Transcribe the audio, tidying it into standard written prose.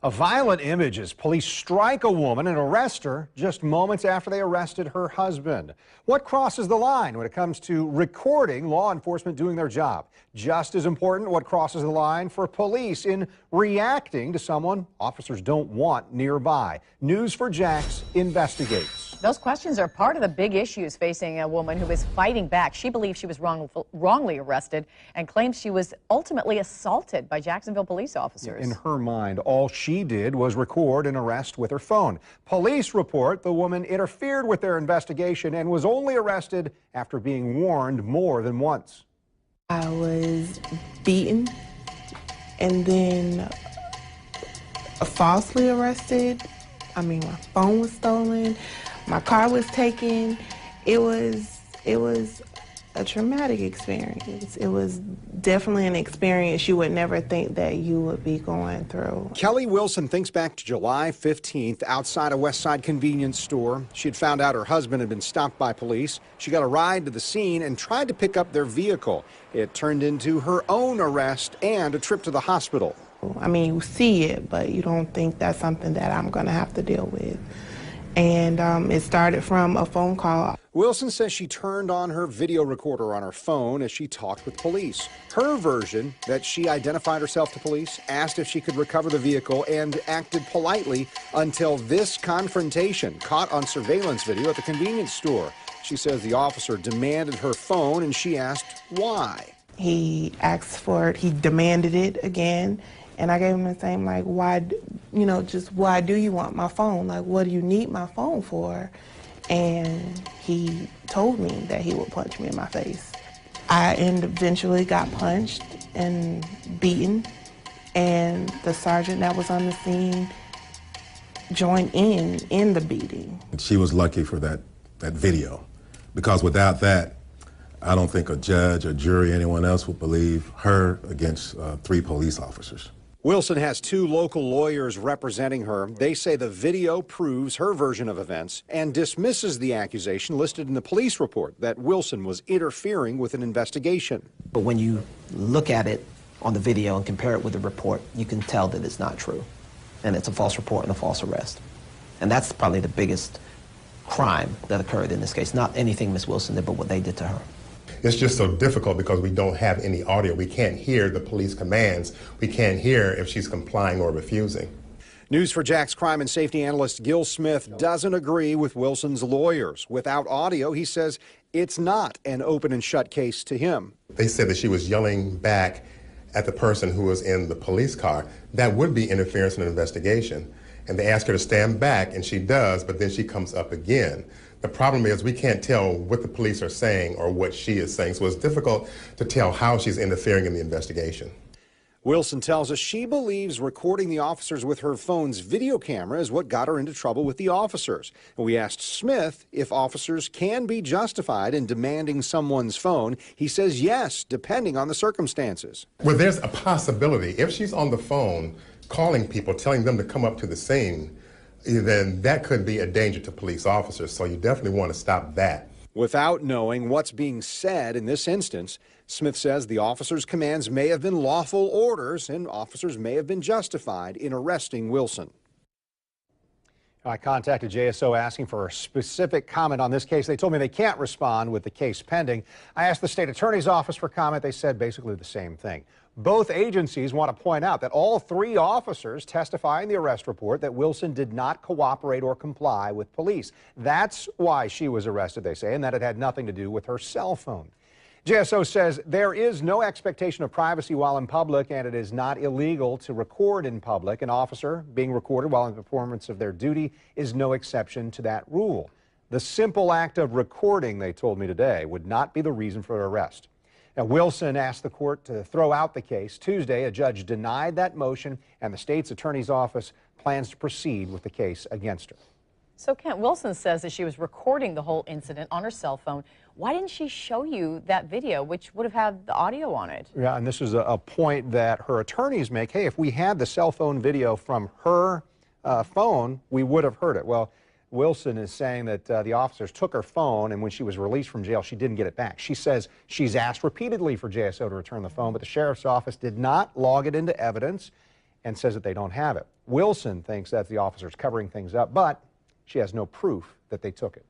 A violent image as police strike a woman and arrest her just moments after they arrested her husband. What crosses the line when it comes to recording law enforcement doing their job? Just as important, what crosses the line for police in reacting to someone officers don't want nearby? News4JAX investigates. Those questions are part of the big issues facing a woman who is fighting back. She believes she was wrongly arrested and claims she was ultimately assaulted by Jacksonville police officers. In her mind, all she did was record an arrest with her phone. Police report the woman interfered with their investigation and was only arrested after being warned more than once. I was beaten and then falsely arrested. My phone was stolen. My car was taken. It was a traumatic experience. It was definitely an experience you would never think that you would be going through. Kelly Wilson thinks back to July 15th outside a Westside convenience store. She had found out her husband had been stopped by police. She got a ride to the scene and tried to pick up their vehicle. It turned into her own arrest and a trip to the hospital. You see it, but you don't think that's something that I'm going to have to deal with. And it started from a phone call. Wilson says she turned on her video recorder on her phone as she talked with police. Her version, that she identified herself to police, asked if she could recover the vehicle, and acted politely until this confrontation caught on surveillance video at the convenience store. She says the officer demanded her phone and she asked why. He asked for it, he demanded it again. And I gave him the same, why, just why do you want my phone? What do you need my phone for? And he told me that he would punch me in my face. I eventually got punched and beaten, and the sergeant that was on the scene joined in the beating. She was lucky for that video, because without that, I don't think a judge, a jury, anyone else would believe her against 3 police officers. Wilson has 2 local lawyers representing her. They say the video proves her version of events and dismisses the accusation listed in the police report that Wilson was interfering with an investigation. But when you look at it on the video and compare it with the report, you can tell that it's not true. And it's a false report and a false arrest. And that's probably the biggest crime that occurred in this case. Not anything Ms. Wilson did, but what they did to her. It's just so difficult because we don't have any audio. We can't hear the police commands. We can't hear if she's complying or refusing. News4JAX crime and safety analyst Gil Smith doesn't agree with Wilson's lawyers. Without audio, he says it's not an open and shut case to him. They said that she was yelling back at the person who was in the police car. That would be interference in an investigation. And they ask her to stand back, and she does, but then she comes up again. The problem is we can't tell what the police are saying or what she is saying, so it's difficult to tell how she's interfering in the investigation. Wilson tells us she believes recording the officers with her phone's video camera is what got her into trouble with the officers. We asked Smith if officers can be justified in demanding someone's phone. He says yes, depending on the circumstances. Well, there's a possibility. If she's on the phone calling people, telling them to come up to the scene, then that could be a danger to police officers, so you definitely want to stop that. Without knowing what's being said in this instance, Smith says the officers' commands may have been lawful orders and officers may have been justified in arresting Wilson. I contacted JSO asking for a specific comment on this case. They told me they can't respond with the case pending. I asked the state attorney's office for comment. They said basically the same thing. Both agencies want to point out that all 3 officers testify in the arrest report that Wilson did not cooperate or comply with police. That's why she was arrested, they say, and that it had nothing to do with her cell phone. JSO says there is no expectation of privacy while in public, and it is not illegal to record in public. An officer being recorded while in performance of their duty is no exception to that rule. The simple act of recording, they told me today, would not be the reason for arrest. Now, Wilson asked the court to throw out the case. Tuesday, a judge denied that motion, and the state's attorney's office plans to proceed with the case against her. So Kent, Wilson says that she was recording the whole incident on her cell phone. Why didn't she show you that video, which would have had the audio on it? Yeah, and this is a point that her attorneys make. Hey, if we had the cell phone video from her phone, we would have heard it. Well, Wilson is saying that the officers took her phone, and when she was released from jail, she didn't get it back. She says she's asked repeatedly for JSO to return the phone, but the sheriff's office did not log it into evidence. and says that they don't have it. Wilson thinks that the officers covering things up, but she has no proof that they took it.